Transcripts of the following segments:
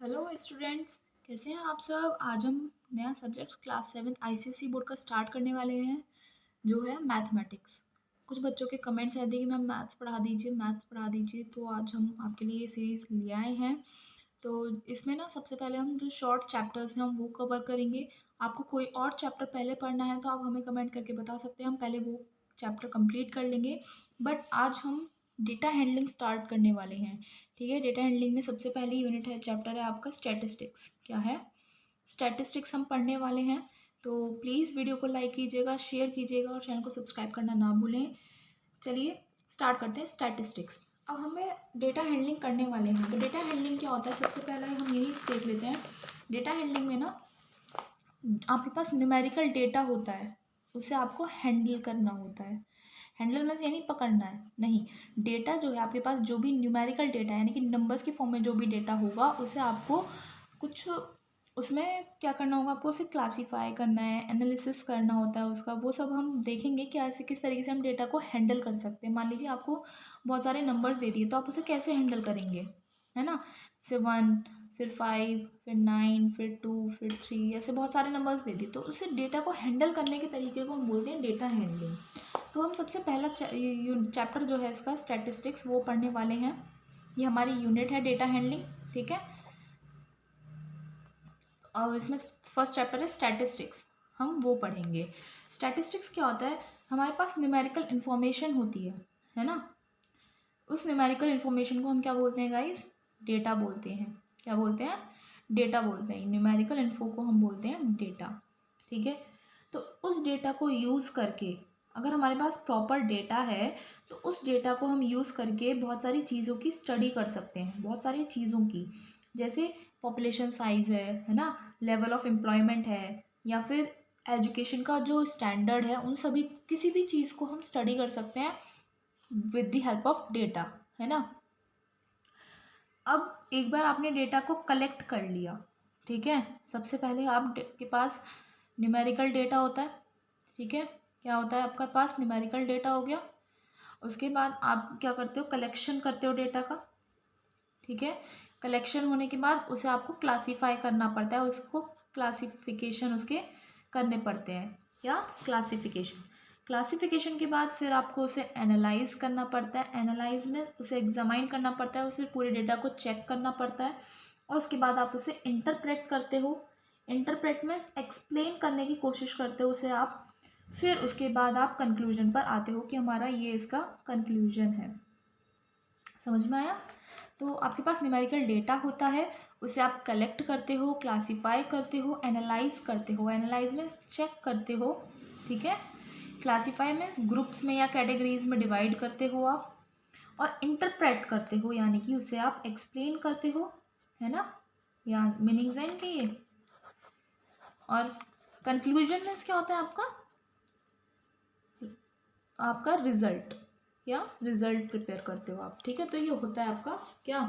Hello students, कैसे हैं आप सब। आज हम नया सब्जेक्ट क्लास 7 आईसीएसई बोर्ड का स्टार्ट करने वाले हैं, जो है मैथमेटिक्स। कुछ बच्चों के कमेंट्स आए थे कि मैम मैथ्स पढ़ा दीजिए, तो आज हम आपके लिए ये सीरीज़ ले आए हैं। तो इसमें ना सबसे पहले हम जो शॉर्ट चैप्टर्स हैं हम वो कवर करेंगे। आपको कोई और चैप्टर पहले पढ़ना है तो आप हमें कमेंट करके बता सकते हैं, हम पहले वो चैप्टर कंप्लीट कर लेंगे। बट आज हम डेटा हैंडलिंग स्टार्ट करने वाले हैं। ठीक है, डेटा हैंडलिंग में सबसे पहली यूनिट है, चैप्टर है आपका स्टैटिस्टिक्स। क्या है? स्टैटिस्टिक्स हम पढ़ने वाले हैं। तो प्लीज़ वीडियो को लाइक कीजिएगा, शेयर कीजिएगा और चैनल को सब्सक्राइब करना ना भूलें। चलिए स्टार्ट करते हैं स्टैटिस्टिक्स। अब हमें डेटा हैंडलिंग करने वाले हैं, तो डेटा हैंडलिंग क्या होता है सबसे पहले हम यही देख लेते हैं। डेटा हैंडलिंग में ना आपके पास न्यूमेरिकल डेटा होता है, उसे आपको हैंडल करना होता है। हैंडल मीन्स यानी पकड़ना है नहीं। डेटा जो है आपके पास, जो भी न्यूमेरिकल डेटा है यानी कि नंबर्स की फॉर्म में जो भी डेटा होगा, उसे आपको कुछ उसमें क्या करना होगा, आपको उसे क्लासीफाई करना है, एनालिसिस करना होता है उसका। वो सब हम देखेंगे कि ऐसे किस तरीके से हम डेटा को हैंडल कर सकते हैं। मान लीजिए आपको बहुत सारे नंबर्स दे दिए, तो आप उसे कैसे हैंडल करेंगे, है ना। जैसे 1, फिर 5, फिर 9, फिर 2, फिर 3, ऐसे बहुत सारे नंबर्स दे दिए, तो उसे डेटा को हैंडल करने के तरीके को हम बोलते हैं डेटा हैंडलिंग। तो हम सबसे पहला चैप्टर जो है इसका स्टैटिस्टिक्स वो पढ़ने वाले हैं। ये हमारी यूनिट है डेटा हैंडलिंग। ठीक है, और इसमें फर्स्ट चैप्टर है स्टैटिस्टिक्स, हम वो पढ़ेंगे। स्टैटिस्टिक्स क्या होता है, हमारे पास न्यूमेरिकल इन्फॉर्मेशन होती है ना। उस न्यूमेरिकल इन्फॉर्मेशन को हम क्या बोलते हैं गाइस? डेटा बोलते हैं। क्या बोलते हैं? डेटा बोलते हैं। न्यूमेरिकल इन्फो को हम बोलते हैं डेटा। ठीक है, तो उस डेटा को यूज़ करके, अगर हमारे पास प्रॉपर डेटा है तो उस डेटा को हम यूज़ करके बहुत सारी चीज़ों की स्टडी कर सकते हैं, बहुत सारी चीज़ों की। जैसे पॉपुलेशन साइज़ है ना, लेवल ऑफ एम्प्लॉयमेंट है, या फिर एजुकेशन का जो स्टैंडर्ड है, उन सभी किसी भी चीज़ को हम स्टडी कर सकते हैं with the help of data, है ना। अब एक बार आपने डेटा को कलेक्ट कर लिया, ठीक है, सबसे पहले आप के पास न्यूमेरिकल डेटा होता है। ठीक है, क्या होता है आपका पास? न्यूमेरिकल डेटा हो गया। उसके बाद आप क्या करते हो? कलेक्शन करते हो डेटा का। ठीक है, कलेक्शन होने के बाद उसे आपको क्लासीफाई करना पड़ता है, उसको क्लासिफिकेशन उसके करने पड़ते हैं। क्या? क्लासिफिकेशन। क्लासिफिकेशन के बाद फिर आपको उसे एनालाइज करना पड़ता है। एनालाइज में उसे एग्जामाइन करना पड़ता है, उसे पूरे डेटा को चेक करना पड़ता है, और उसके बाद आप उसे इंटरप्रेट करते हो। इंटरप्रेट में एक्सप्लेन करने की कोशिश करते हो उसे आप। फिर उसके बाद आप कंक्लूजन पर आते हो कि हमारा ये इसका कंक्लूजन है। समझ में आया? तो आपके पास न्यूमेरिकल डेटा होता है, उसे आप कलेक्ट करते हो, क्लासीफाई करते हो, एनालाइज करते हो। एनालाइज में चेक करते हो, ठीक है। क्लासीफाई में ग्रुप्स में या कैटेगरीज में डिवाइड करते हो आप, और इंटरप्रेट करते हो यानी कि उसे आप एक्सप्लेन करते हो, है ना। या मीनिंग्स हैं इनके ये। और कंक्लूजन में क्या होता है आपका? आपका रिजल्ट, या रिजल्ट प्रिपेयर करते हो आप। ठीक है, तो ये होता है आपका क्या?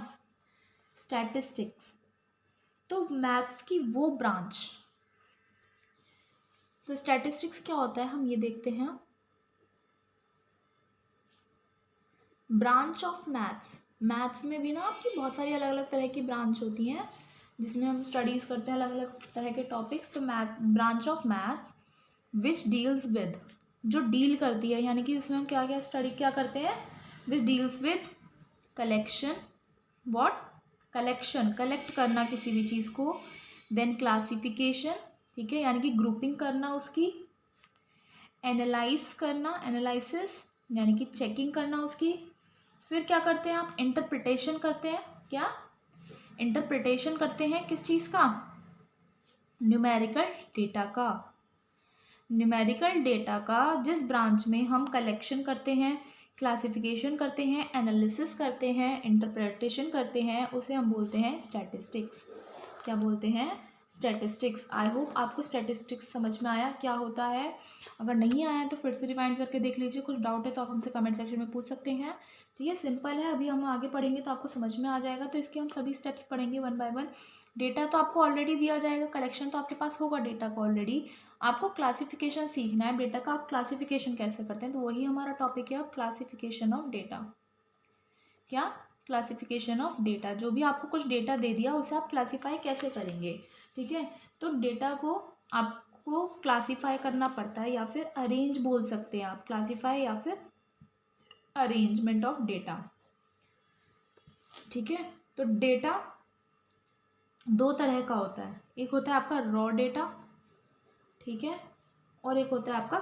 स्टैटिस्टिक्स। तो मैथ्स की वो ब्रांच, तो स्टैटिस्टिक्स क्या होता है हम ये देखते हैं। Branch of maths. मैथ्स में भी ना आपकी बहुत सारी अलग अलग तरह की ब्रांच होती हैं, जिसमें हम स्टडीज़ करते हैं अलग अलग तरह के टॉपिक्स। तो math, branch of maths which deals with, जो डील करती है, यानी कि उसमें हम क्या क्या स्टडी क्या करते हैं, which deals with collection. What? Collection, collect करना किसी भी चीज़ को। देन क्लासिफिकेशन, ठीक है, यानी कि ग्रुपिंग करना उसकी। एनालाइज करना, एनालिसिस यानी कि चेकिंग करना उसकी। फिर क्या करते हैं आप? इंटरप्रिटेशन करते हैं। क्या? इंटरप्रिटेशन करते हैं किस चीज़ का? न्यूमेरिकल डेटा का। न्यूमेरिकल डेटा का जिस ब्रांच में हम कलेक्शन करते हैं, क्लासिफिकेशन करते हैं, एनालिसिस करते हैं, इंटरप्रिटेशन करते हैं, उसे हम बोलते हैं स्टैटिस्टिक्स। क्या बोलते हैं? स्टैटिस्टिक्स। आई होप आपको स्टैटिस्टिक्स समझ में आया क्या होता है। अगर नहीं आया तो फिर से रिवाइंड करके देख लीजिए। कुछ डाउट है तो आप हमसे कमेंट सेक्शन में पूछ सकते हैं। ठीक है, सिंपल है, अभी हम आगे पढ़ेंगे तो आपको समझ में आ जाएगा। तो इसके हम सभी स्टेप्स पढ़ेंगे वन बाय वन। डेटा तो आपको ऑलरेडी दिया जाएगा, कलेक्शन तो आपके पास होगा डेटा का ऑलरेडी। आपको क्लासिफिकेशन सीखना है डेटा का, आप क्लासिफिकेशन कैसे करते हैं, तो वही हमारा टॉपिक है, क्लासिफिकेशन ऑफ डेटा। क्या? क्लासिफिकेशन ऑफ डेटा, जो भी आपको कुछ डेटा दे दिया उसे आप क्लासीफाई कैसे करेंगे, ठीक है। तो डेटा को आपको क्लासीफाई करना पड़ता है, या फिर अरेंज बोल सकते हैं आप, क्लासीफाई या फिर अरेंजमेंट ऑफ डेटा, ठीक है। तो डेटा दो तरह का होता है, एक होता है आपका रॉ डेटा, ठीक है, और एक होता है आपका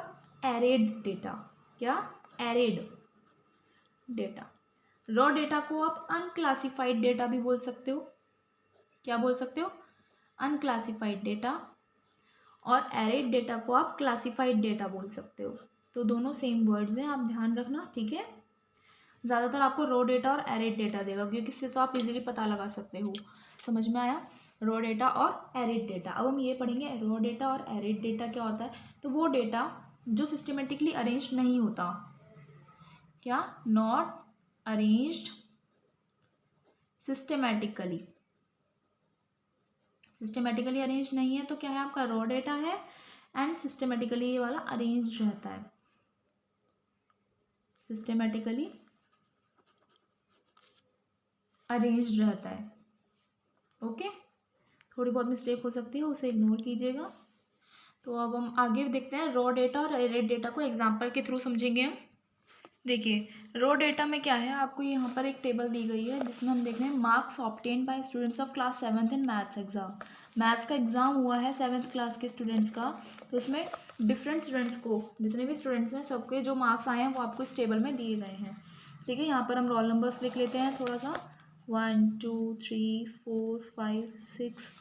एरेड डेटा। क्या? एरेड डेटा। रॉ डेटा को आप अनक्लासिफाइड डेटा भी बोल सकते हो। क्या बोल सकते हो? Unclassified data. और एरेड डेटा को आप क्लासिफाइड डेटा बोल सकते हो। तो दोनों सेम वर्ड्स हैं, आप ध्यान रखना, ठीक है। ज़्यादातर आपको रॉ डेटा और एरेड डेटा देगा, क्योंकि इससे तो आप इजीली पता लगा सकते हो। समझ में आया? रॉ डेटा और एरेड डेटा। अब हम ये पढ़ेंगे रॉ डेटा और एरेड डेटा क्या होता है। तो वो डेटा जो सिस्टमेटिकली अरेंज्ड नहीं होता। क्या? Not arranged systematically. Systematically arrange नहीं है तो क्या है? आपका रॉ डेटा है। एंड सिस्टमेटिकली ये वाला अरेंज रहता है, सिस्टमेटिकली अरेंज्ड रहता है। ओके, थोड़ी बहुत मिस्टेक हो सकती है, उसे इग्नोर कीजिएगा। तो अब हम आगे देखते हैं रॉ डेटा और एरेड डेटा को एग्जाम्पल के थ्रू समझेंगे हम। देखिए, रॉ डेटा में क्या है, आपको यहाँ पर एक टेबल दी गई है जिसमें हम देख रहे हैं marks obtain bye students of class 7th in maths exam. Maths का एग्जाम हुआ है 7th क्लास के स्टूडेंट्स का। तो इसमें डिफरेंट स्टूडेंट्स को, जितने भी स्टूडेंट्स हैं सबके जो मार्क्स आए हैं वो आपको इस टेबल में दिए गए हैं, ठीक है। यहाँ पर हम रोल नंबर्स लिख लेते हैं थोड़ा सा। 1 2 3 4 5 6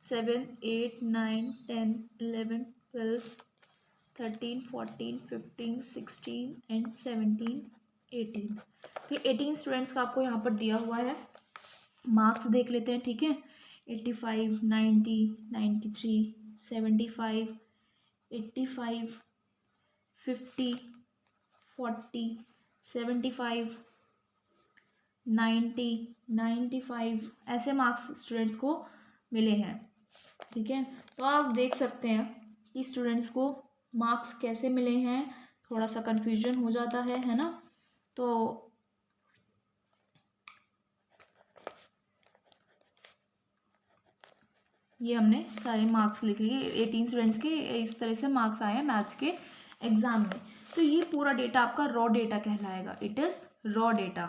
7 8 9 10 11 12 13 14 15 16 एंड 17 18। तो 18 स्टूडेंट्स का आपको यहाँ पर दिया हुआ है। मार्क्स देख लेते हैं, ठीक है। 85 90 93 75 85 50 40 75 90 95 ऐसे मार्क्स स्टूडेंट्स को मिले हैं, ठीक है। तो आप देख सकते हैं कि स्टूडेंट्स को मार्क्स कैसे मिले हैं, थोड़ा सा कन्फ्यूजन हो जाता है ना। तो ये हमने सारे मार्क्स लिख लिए, 18 स्टूडेंट्स के इस तरह से मार्क्स आए हैं मैथ्स के एग्जाम में। तो ये पूरा डेटा आपका रॉ डेटा कहलाएगा। It is raw data,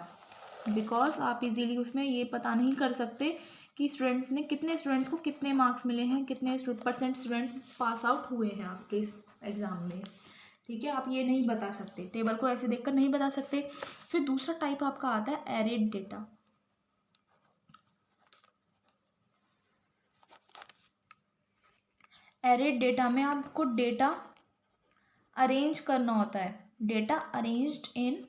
because आप इजीली उसमें ये पता नहीं कर सकते कि स्टूडेंट्स ने, कितने स्टूडेंट्स को कितने मार्क्स मिले हैं, कितने परसेंट स्टूडेंट्स पास आउट हुए हैं आपके इस एग्ज़ाम में, ठीक है। आप ये नहीं बता सकते, टेबल को ऐसे देखकर नहीं बता सकते। फिर दूसरा टाइप आपका आता है एरेड डेटा। एरेड डेटा में आपको डेटा अरेंज करना होता है। डेटा अरेंज्ड इन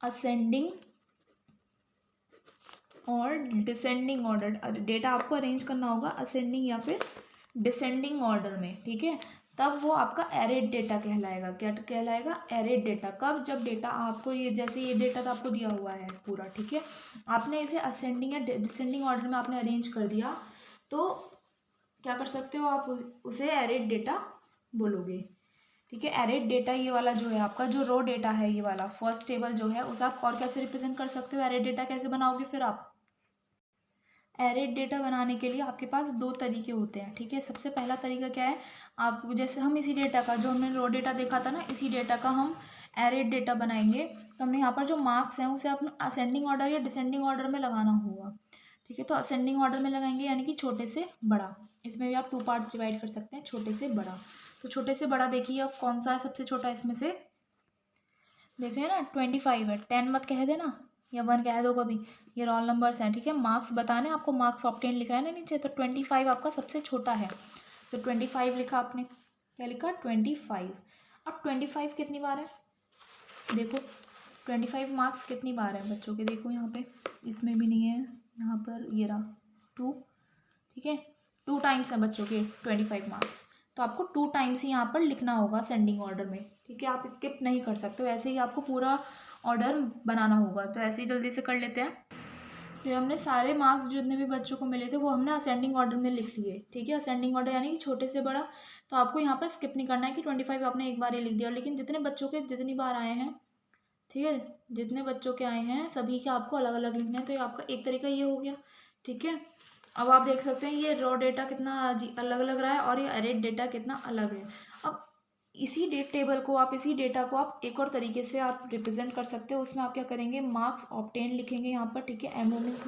असेंडिंग और डिसेंडिंग ऑर्डर। डेटा आपको अरेंज करना होगा असेंडिंग या फिर डिसेंडिंग ऑर्डर में, ठीक है। तब वो आपका एरेड डेटा कहलाएगा। क्या कहलाएगा? एरेड डेटा। कब? जब डेटा आपको ये, जैसे ये डेटा तो आपको दिया हुआ है पूरा, ठीक है, आपने इसे असेंडिंग या डिसेंडिंग ऑर्डर में आपने अरेंज कर दिया, तो क्या कर सकते हो आप? उसे एरेड डेटा बोलोगे, ठीक है। एरेड डेटा ये वाला जो है आपका, जो रो डेटा है ये वाला फर्स्ट टेबल जो है, उसे आप और कैसे रिप्रेजेंट कर सकते हो? एरेड डेटा कैसे बनाओगे फिर आप? एरेड डेटा बनाने के लिए आपके पास दो तरीके होते हैं, ठीक है। सबसे पहला तरीका क्या है, आप जैसे हम इसी डेटा का, जो हमने रो डेटा देखा था ना, इसी डेटा का हम एरेड डेटा बनाएंगे। तो हमने यहाँ पर जो मार्क्स हैं उसे आप असेंडिंग ऑर्डर या डिसेंडिंग ऑर्डर में लगाना होगा, ठीक है। तो असेंडिंग ऑर्डर में लगाएंगे, यानी कि छोटे से बड़ा। इसमें भी आप 2 पार्ट्स डिवाइड कर सकते हैं, छोटे से बड़ा। तो छोटे से बड़ा देखिए अब कौन सा है सबसे छोटा इसमें से, देख रहे हैं ना, 25 है। 10 मत कह देना या 1 कह दो कभी, ये रोल नंबर्स हैं, ठीक है। मार्क्स बताने, आपको मार्क्स ऑब्टेन लिखा है ना नीचे, तो 25 आपका सबसे छोटा है। तो 25 लिखा आपने, क्या लिखा? 25। अब 25 कितनी बार है देखो, 25 मार्क्स कितनी बार है बच्चों के, देखो यहाँ पे, इसमें भी नहीं है, यहाँ पर ये रहा 2, ठीक है। 2 टाइम्स है बच्चों के 25 मार्क्स। तो आपको 2 टाइम्स ही यहाँ पर लिखना होगा असेंडिंग ऑर्डर में, ठीक है। आप स्किप नहीं कर सकते हो, ऐसे ही आपको पूरा ऑर्डर बनाना होगा। तो ऐसे ही जल्दी से कर लेते हैं। तो हमने सारे मार्क्स जितने भी बच्चों को मिले थे वो हमने असेंडिंग ऑर्डर में लिख लिए, ठीक है। असेंडिंग ऑर्डर यानी कि छोटे से बड़ा। तो आपको यहाँ पर स्किप नहीं करना है कि 25 आपने एक बार ही लिख दिया, लेकिन जितने बच्चों के जितनी बार आए हैं ठीक है, जितने बच्चों के आए हैं सभी के आपको अलग अलग लिखना है। तो ये आपका एक तरीका ये हो गया। ठीक है, अब आप देख सकते हैं ये रॉ डेटा कितना अलग अलग रहा है और ये अरेड डेटा कितना अलग है। अब इसी डेटा को आप एक और तरीके से आप रिप्रेजेंट कर सकते हो। उसमें आप क्या करेंगे, मार्क्स ऑब्टेन लिखेंगे यहाँ पर। ठीक है, एमओ मीन्स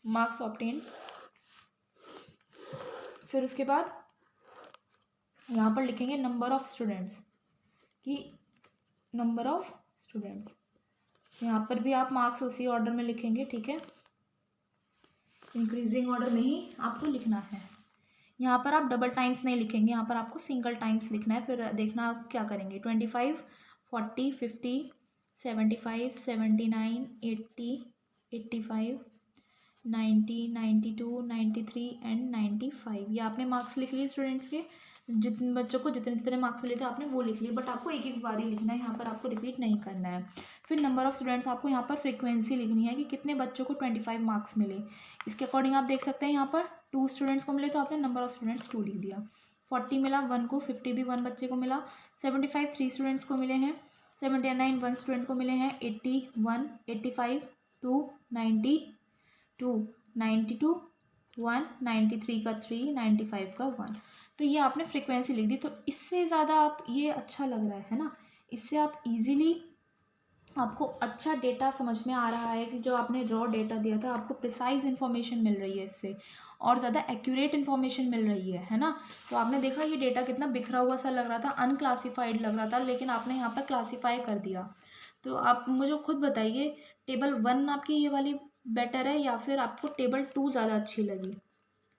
मार्क्स ऑब्टेन। फिर उसके बाद यहाँ पर लिखेंगे नंबर ऑफ स्टूडेंट्स, कि नंबर ऑफ स्टूडेंट्स। यहाँ पर भी आप मार्क्स उसी ऑर्डर में लिखेंगे। ठीक है, इंक्रीजिंग ऑर्डर में ही आपको लिखना है। यहाँ पर आप डबल टाइम्स नहीं लिखेंगे, यहाँ पर आपको सिंगल टाइम्स लिखना है। फिर देखना आप क्या करेंगे, 25, 40, 50, 75, 79, 80, 85, 90, 92, 93 एंड 95। ये आपने मार्क्स लिख लिए स्टूडेंट्स के। जितने बच्चों को जितने जितने मार्क्स मिले थे आपने वो लिख लिए, बट आपको एक एक बार ही लिखना है, यहाँ पर आपको रिपीट नहीं करना है। फिर नंबर ऑफ स्टूडेंट्स, आपको यहाँ पर फ्रीक्वेंसी लिखनी है कि कितने बच्चों को 25 मार्क्स मिले। इसके अकॉर्डिंग आप देख सकते हैं यहाँ पर 2 स्टूडेंट्स को मिले तो आपने नंबर ऑफ स्टूडेंट्स 2 लिख दिया। 40 मिला 1 को, 50 भी 1 बच्चे को मिला, 75 3 स्टूडेंट्स को मिले हैं, 79 1 स्टूडेंट को मिले हैं, 80 1, 85 2, 90 2, 92 1, 93 का 3, 95 का 1। तो ये आपने फ्रीक्वेंसी लिख दी। तो इससे ज़्यादा आप, ये अच्छा लग रहा है ना, इससे आप इजीली, आपको अच्छा डेटा समझ में आ रहा है कि जो आपने रॉ डेटा दिया था आपको प्रिसाइज इन्फॉर्मेशन मिल रही है इससे, और ज़्यादा एक्यूरेट इन्फॉर्मेशन मिल रही है ना। तो आपने देखा ये डेटा कितना बिखरा हुआ सा लग रहा था, अनक्लासिफाइड लग रहा था, लेकिन आपने यहाँ पर क्लासीफाई कर दिया। तो आप मुझे खुद बताइए, टेबल 1 आपकी ये वाली बेटर है या फिर आपको टेबल 2 ज़्यादा अच्छी लगी?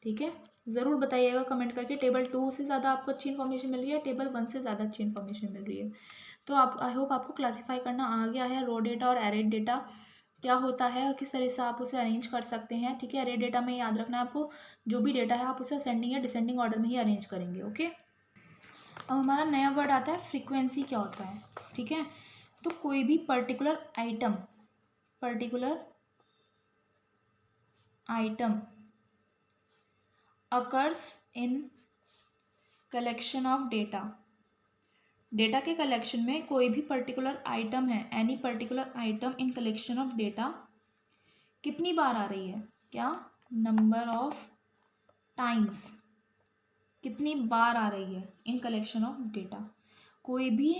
ठीक है, ज़रूर बताइएगा कमेंट करके, टेबल 2 से ज़्यादा आपको अच्छी इन्फॉर्मेशन मिल रही है, टेबल 1 से ज़्यादा अच्छी इन्फॉर्मेशन मिल रही है। तो आप, आई होप आपको क्लासीफाई करना आ गया है, रॉ डेटा और एरेड डेटा क्या होता है और किस तरह से आप उसे अरेंज कर सकते हैं। ठीक है, एरेड डेटा में याद रखना है आपको, जो भी डेटा है आप उसे असेंडिंग या डिसेंडिंग ऑर्डर में ही अरेंज करेंगे। ओके, अब हमारा नया वर्ड आता है फ्रीक्वेंसी। क्या होता है? ठीक है, तो कोई भी particular item occurs in collection of data के कलेक्शन में कोई भी पर्टिकुलर आइटम है, any particular item in collection of data कितनी बार आ रही है? क्या? नंबर ऑफ टाइम्स, कितनी बार आ रही है इन कलेक्शन ऑफ डेटा। कोई भी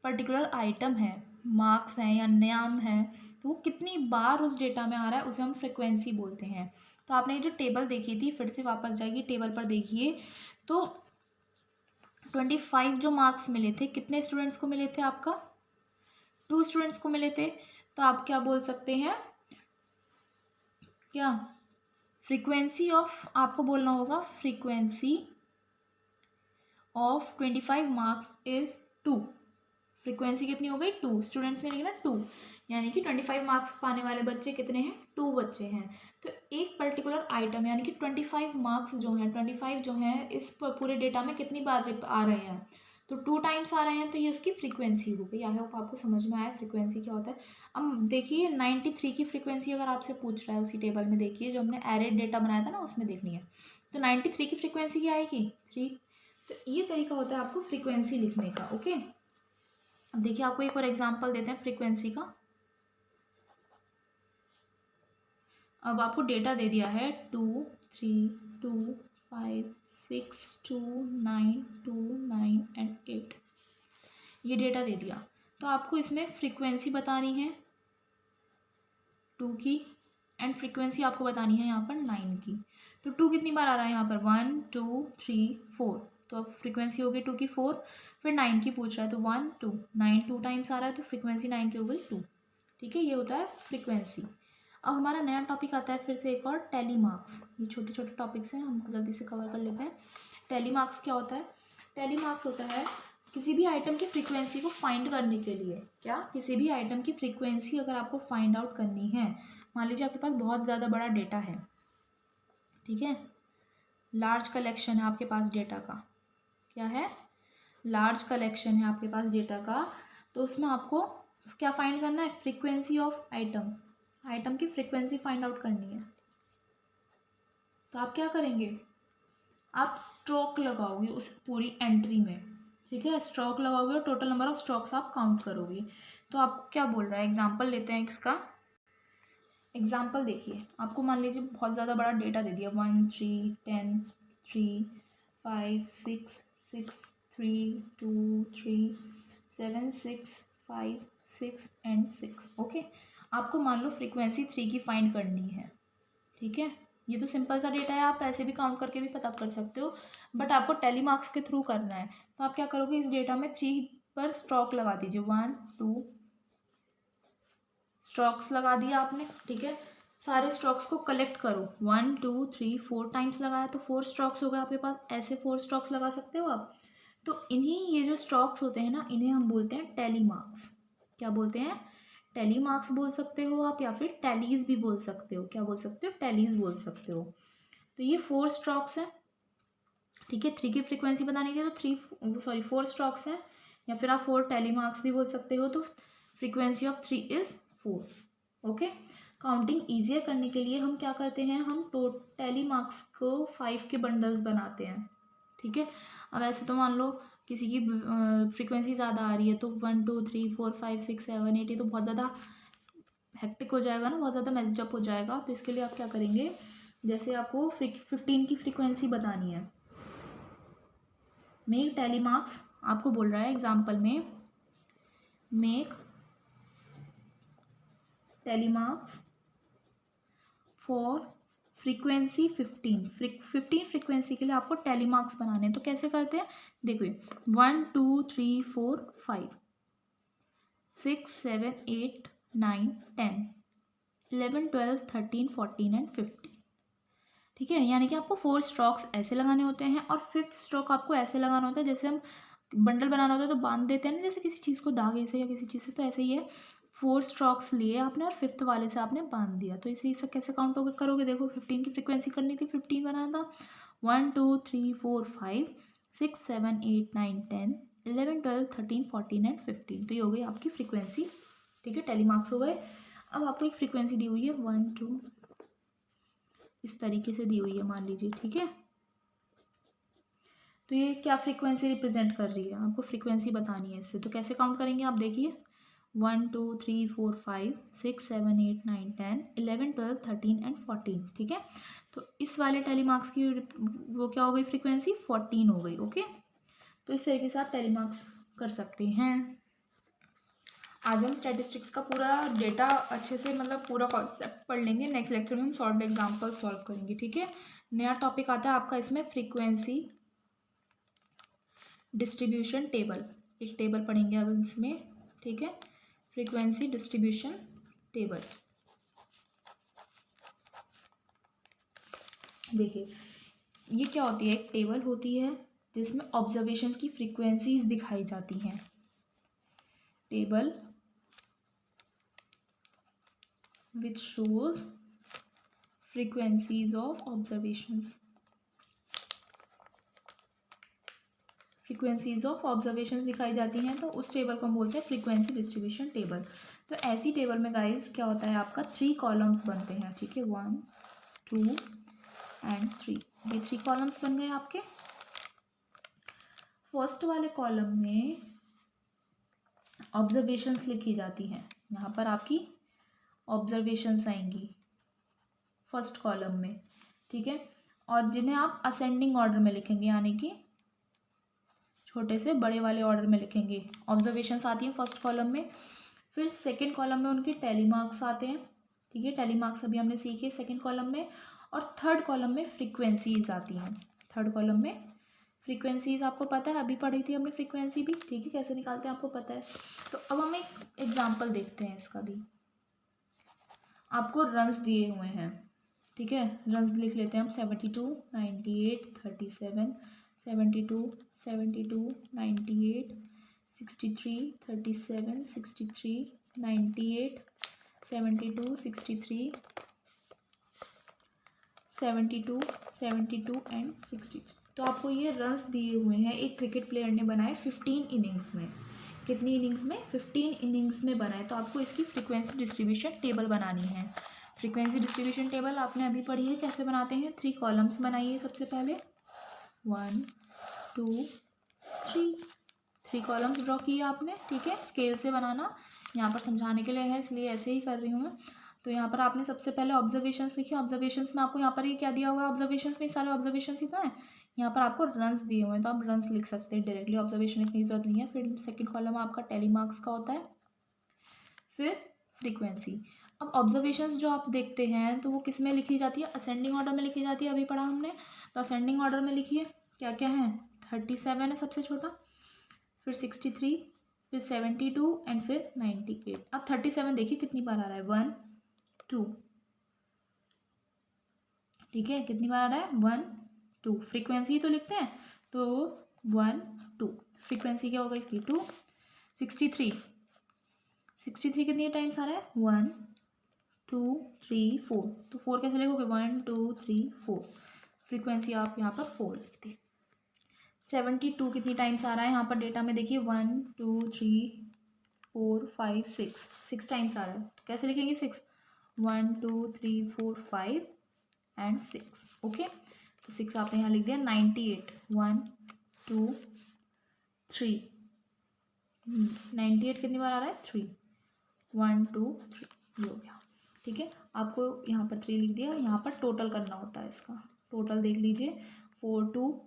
पर्टिकुलर आइटम है, मार्क्स हैं या नाम है, तो वो कितनी बार उस डेटा में आ रहा है उसे हम फ्रिक्वेंसी बोलते हैं। तो आपने ये जो टेबल देखी थी, फिर से वापस जाइए टेबल पर देखिए, तो 25 जो मार्क्स मिले थे, कितने स्टूडेंट्स को मिले थे? आपका 2 स्टूडेंट्स को मिले थे। तो आप क्या बोल सकते हैं, क्या फ्रीक्वेंसी ऑफ, आपको बोलना होगा frequency of 25 marks is 2। Frequency कितनी हो गई? 2। स्टूडेंट्स ने लिखना 2, यानी कि 25 मार्क्स पाने वाले बच्चे कितने हैं? 2 बच्चे हैं। तो एक पर्टिकुलर आइटम यानी कि 25 मार्क्स जो हैं, 25 जो हैं इस पूरे डेटा में कितनी बार आ रहे हैं? तो 2 टाइम्स आ रहे हैं, तो ये उसकी फ्रीक्वेंसी हो गई। आई होप आपको समझ में आया फ्रीक्वेंसी क्या होता है। अब देखिए 93 की फ्रीक्वेंसी अगर आपसे पूछ रहा है, उसी टेबल में देखिए जो हमने एरेड डेटा बनाया था ना, उसमें देखनी है। तो 93 की फ्रीक्वेंसी क्या आएगी? 3। तो ये तरीका होता है आपको फ्रीक्वेंसी लिखने का। ओके, अब देखिए आपको एक और एग्जांपल देते हैं फ्रीक्वेंसी का। अब आपको डेटा दे दिया है 2, 3, 2, 5, 6, 2, 9, 2, 9 एंड 8। ये डेटा दे दिया, तो आपको इसमें फ्रीक्वेंसी बतानी है 2 की, एंड फ्रीक्वेंसी आपको बतानी है यहाँ पर 9 की। तो 2 कितनी बार आ रहा है यहाँ पर? 1, 2, 3, 4। तो अब फ्रीक्वेंसी हो गई 2 की 4। फिर 9 की पूछ रहा है, तो 1, 2, 9 2 टाइम्स आ रहा है, तो फ्रीक्वेंसी 9 की हो गई 2। ठीक है, ये होता है फ्रीक्वेंसी। अब हमारा नया टॉपिक आता है फिर से एक और, टेली मार्क्स। ये छोटे छोटे टॉपिक्स हैं, हम जल्दी से कवर कर लेते हैं। टेली मार्क्स क्या होता है? टेली मार्क्स होता है किसी भी आइटम की फ्रीक्वेंसी को फाइंड करने के लिए। क्या? किसी भी आइटम की फ्रीक्वेंसी अगर आपको फाइंड आउट करनी है, मान लीजिए आपके पास बहुत ज़्यादा बड़ा डेटा है, ठीक है, लार्ज कलेक्शन है आपके पास डेटा का। क्या है? लार्ज कलेक्शन है आपके पास डेटा का। तो उसमें आपको क्या फाइंड करना है? फ्रीक्वेंसी ऑफ आइटम की फ्रीक्वेंसी फाइंड आउट करनी है। तो आप क्या करेंगे? आप स्ट्रोक लगाओगे उस पूरी एंट्री में। ठीक है, स्ट्रोक लगाओगे और टोटल नंबर ऑफ स्ट्रोक्स आप काउंट करोगे। तो आपको क्या बोल रहा है, एग्जाम्पल लेते हैं इसका। एग्जाम्पल देखिए, आपको मान लीजिए बहुत ज़्यादा बड़ा डेटा दे दिया, 1 3 10 3 5 6 6 3 2 3 7 6 5 6 एंड 6। ओके, आपको मान लो फ्रीक्वेंसी 3 की फाइंड करनी है। ठीक है, ये तो सिंपल सा डेटा है, आप ऐसे भी काउंट करके भी पता कर सकते हो, बट आपको टेलीमार्क्स के थ्रू करना है। तो आप क्या करोगे, इस डेटा में 3 पर स्ट्रोक लगा दीजिए, 1 2 स्ट्रोक्स लगा दिया आपने। ठीक है, सारे स्ट्रोक्स को कलेक्ट करो, 1 2 3 4 टाइम्स लगाया तो 4 स्ट्रोक्स हो गए आपके पास। ऐसे 4 स्ट्रोक्स लगा सकते हो आप। तो इन्हीं ये जो स्ट्रोक्स होते हैं ना, इन्हें हम बोलते हैं टेलीमार्क्स। क्या बोलते हैं, टेलीमार्क्स बोल सकते हो आप, या फिर टैलीज भी बोल सकते हो। क्या बोल सकते हो, टैलीज बोल सकते हो। तो ये 4 स्ट्रोक्स हैं। ठीक है, 3 की फ्रीक्वेंसी बतानी थी तो 4 स्ट्रोक्स हैं, या फिर आप 4 टेलीमार्क्स भी बोल सकते हो। तो frequency of 3 is 4। Okay, counting easier करने के लिए हम क्या करते हैं, हम टेलीमार्क्स को 5 के बंडल्स बनाते हैं। ठीक है, अब ऐसे तो मान लो किसी की फ्रीक्वेंसी ज़्यादा आ रही है तो 1 2 3 4 5 6 7 8, ये तो बहुत ज़्यादा हेक्टिक हो जाएगा ना, बहुत ज़्यादा मैस्ड अप हो जाएगा। तो इसके लिए आप क्या करेंगे, जैसे आपको 15 की फ्रीक्वेंसी बतानी है, मेक टेलीमार्क्स, आपको बोल रहा है एग्जाम्पल में, make telemarks for frequency 15 frequency के लिए आपको टेलीमार्क्स बनाने हैं। तो कैसे करते हैं, देखिए 1 2 3 4 5 6 7 8 9 10 11 12 13 14 एंड 15। ठीक है, यानी कि आपको 4 स्ट्रोक्स ऐसे लगाने होते हैं और 5th स्ट्रोक आपको ऐसे लगाना होता है, जैसे हम बंडल बनाना होता है तो बांध देते हैं ना, जैसे किसी चीज़ को धागे से या किसी चीज़ से, तो ऐसे ही है। 4 स्ट्रोक्स लिए आपने और 5th वाले से आपने बांध दिया। तो इसे सब कैसे काउंट होकर करोगे, देखो 15 की फ्रीक्वेंसी करनी थी, 15 बनाना था, 1 2 3 4 5 6 7 8 9 10 11 12 13 14 एंड 15। तो ये हो गई आपकी फ्रीक्वेंसी। ठीक है, टेलीमार्क्स हो गए। अब आपको एक फ्रीक्वेंसी दी हुई है 1 2, इस तरीके से दी हुई है मान लीजिए। ठीक है, तो ये क्या फ्रीक्वेंसी रिप्रेजेंट कर रही है, आपको फ्रीक्वेंसी बतानी है इससे। तो कैसे काउंट करेंगे आप देखिए, 1 2 3 4 5 6 7 8 9 10 11 12 13 एंड 14। ठीक है, तो इस वाले टेलीमार्क्स की वो क्या हो गई, फ्रीक्वेंसी 14 हो गई। ओके, तो इस तरीके से आप टेलीमार्क्स कर सकते हैं। आज हम स्टैटिस्टिक्स का पूरा डेटा अच्छे से, मतलब पूरा कॉन्सेप्ट पढ़ लेंगे। नेक्स्ट लेक्चर में हम सॉल्व एग्जाम्पल सॉल्व करेंगे। ठीक है, नया टॉपिक आता है आपका इसमें, फ्रीक्वेंसी डिस्ट्रीब्यूशन टेबल। एक टेबल पढ़ेंगे अब इसमें। ठीक है, फ्रीक्वेंसी डिस्ट्रीब्यूशन टेबल। देखिए, ये क्या होती है, एक टेबल होती है जिसमें ऑब्जर्वेशंस की फ्रीक्वेंसीज दिखाई जाती हैं। Table which shows frequencies of observations. Frequencies of observations दिखाई जाती हैं, तो उस टेबल को हम बोलते हैं फ्रीक्वेंसी डिस्ट्रीब्यूशन टेबल। तो ऐसी टेबल में गाइस क्या होता है, आपका 3 कॉलम्स बनते हैं। ठीक है, 1 2 एंड 3, ये 3 कॉलम्स बन गए आपके। फर्स्ट वाले कॉलम में ऑब्जर्वेशंस लिखी जाती हैं, यहाँ पर आपकी ऑब्जर्वेशंस आएंगी फर्स्ट कॉलम में। ठीक है, और जिन्हें आप असेंडिंग ऑर्डर में लिखेंगे, यानी कि छोटे से बड़े वाले ऑर्डर में लिखेंगे। ऑब्जर्वेशंस आती हैं फर्स्ट कॉलम में। फिर सेकंड कॉलम में उनके टेलीमार्क्स आते हैं। ठीक है, टेलीमार्क्स अभी हमने सीखे सेकंड कॉलम में। और थर्ड कॉलम में फ्रीक्वेंसीज आती हैं। थर्ड कॉलम में फ्रीक्वेंसीज आपको पता है, अभी पढ़ी थी हमने फ्रीक्वेंसी भी। ठीक है, कैसे निकालते हैं आपको पता है। तो अब हम एक एग्जाम्पल देखते हैं इसका भी। आपको रन्स दिए हुए हैं। ठीक है, रन्स लिख लेते हैं हम, 72 98 37 72 72 98 63 37 63 98 72 63 72 72 एंड 63। तो आपको ये रन्स दिए हुए हैं, एक क्रिकेट प्लेयर ने बनाए 15 इनिंग्स में। कितनी इनिंग्स में, 15 इनिंग्स में बनाए। तो आपको इसकी फ्रीक्वेंसी डिस्ट्रीब्यूशन टेबल बनानी है। फ्रीक्वेंसी डिस्ट्रीब्यूशन टेबल आपने अभी पढ़ी है, कैसे बनाते हैं। 3 कॉलम्स बनाइए सबसे पहले, 1 2 3। 3 कॉलम्स ड्रॉ किए आपने, ठीक है। स्केल से बनाना यहाँ पर समझाने के लिए है, इसलिए ऐसे ही कर रही हूँ मैं। तो यहाँ पर आपने सबसे पहले ऑब्जर्वेशंस लिखे। ऑब्जर्वेशंस में आपको यहाँ पर ये क्या दिया हुआ है, ऑब्जर्वेशंस में सारे ऑब्जर्वेशंस ही तो हैं। यहाँ पर आपको रन्स दिए हुए हैं, तो आप रन्स लिख सकते हैं डायरेक्टली, ऑब्जर्वेशन लिखने की जरूरत नहीं है। फिर सेकंड कॉलम आपका टेली मार्क्स का होता है। फिर फ्रीक्वेंसी। अब ऑब्जर्वेशंस जो आप देखते हैं तो वो किस में लिखी जाती है, असेंडिंग ऑर्डर में लिखी जाती है, अभी पढ़ा हमने। तो असेंडिंग ऑर्डर में लिखिए क्या क्या है। 37 है सबसे छोटा, फिर 63, फिर 72 एंड फिर 98। अब 37 देखिए कितनी बार आ रहा है, 1 2, ठीक है। कितनी बार आ रहा है, 1 2। फ्रीक्वेंसी तो लिखते हैं, तो 1 2, फ्रीक्वेंसी क्या होगा इसकी, 2। 63 कितनी टाइम्स आ रहा है, 1 2 3 4। तो 4 कैसे लिखोगे, 1 2 3 4। फ्रीक्वेंसी आप यहाँ पर 4 लिखते हैं। 72 कितनी टाइम्स आ रहा है यहाँ पर डेटा में, देखिए 1 2 3 4 5 6 टाइम्स आ रहा है। तो कैसे लिखेंगे, 6, 1 2 3 4 5 एंड 6, ओके। तो 6 आपने यहाँ लिख दिया। 98 1 2 3, 98 कितनी बार आ रहा है, 3, 1 2 3, ये हो गया, ठीक है। आपको यहाँ पर 3 लिख दिया। यहाँ पर टोटल करना होता है इसका, टोटल देख लीजिए, 4 2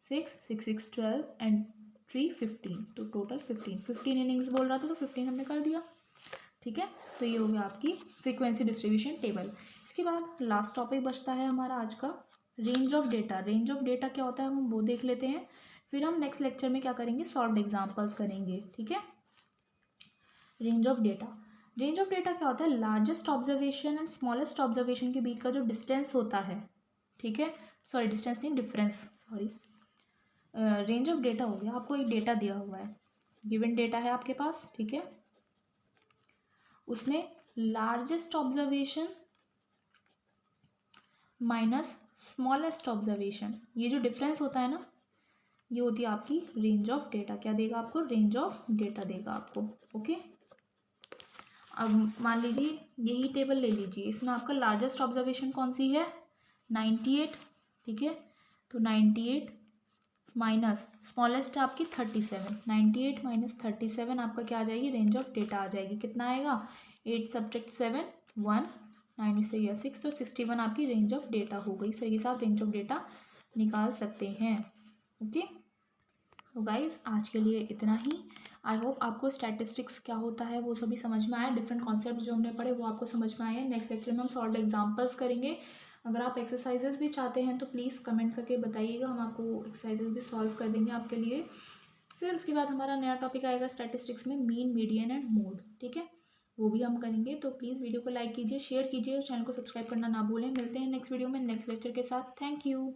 6 6 6 12 एंड 3 15, तो टोटल 15 इनिंग्स बोल रहा था, तो 15 हमने कर दिया, ठीक है। तो ये हो गया आपकी फ्रीक्वेंसी डिस्ट्रीब्यूशन टेबल। इसके बाद लास्ट टॉपिक बचता है हमारा आज का, range of data. Range of data क्या होता है हम वो देख लेते हैं, फिर हम नेक्स्ट लेक्चर में क्या करेंगे, सॉल्व्ड एग्जाम्पल्स करेंगे, ठीक है। Range of data, range of data क्या होता है, largest observation and smallest observation के बीच का जो डिस्टेंस होता है, ठीक है। सॉरी डिस्टेंस नहीं, difference, sorry. Range of data हो गया, आपको एक डेटा दिया हुआ है, गिवन डेटा है आपके पास, ठीक है। उसमें largest observation minus smallest observation, ये जो डिफरेंस होता है ना, ये होती है आपकी रेंज ऑफ डेटा। क्या देगा आपको, रेंज ऑफ डेटा देगा आपको, ओके। अब मान लीजिए यही टेबल ले लीजिए, इसमें आपका लार्जेस्ट ऑब्जर्वेशन कौन सी है, 98, ठीक है। तो 98 माइनस स्मॉलेस्ट है आपकी 37, 98 माइनस 37 आपका क्या आ जाएगी, रेंज ऑफ डेटा आ जाएगी। कितना आएगा, 8 सब्जेक्ट 7 1 9 से या 6, तो 61 आपकी रेंज ऑफ डेटा हो गई। इस तरीके से आप रेंज ऑफ डेटा निकाल सकते हैं, ओके। तो गाइज आज के लिए इतना ही। आई होप आपको स्टैटिस्टिक्स क्या होता है वो सभी समझ में आया, डिफरेंट कॉन्सेप्ट जो हमने पढ़े वो आपको समझ में आए हैं। नेक्स्ट लेक्चर में हम सॉल्व एग्जाम्पल्स करेंगे। अगर आप एक्सरसाइजेस भी चाहते हैं तो प्लीज़ कमेंट करके बताइएगा, हम आपको एक्सरसाइजेस भी सॉल्व कर देंगे आपके लिए। फिर उसके बाद हमारा नया टॉपिक आएगा स्टैटिस्टिक्स में, मीन मीडियन एंड मोड, ठीक है, वो भी हम करेंगे। तो प्लीज़ वीडियो को लाइक कीजिए, शेयर कीजिए और चैनल को सब्सक्राइब करना ना भूलें। मिलते हैं नेक्स्ट वीडियो में नेक्स्ट लेक्चर के साथ। Thank you.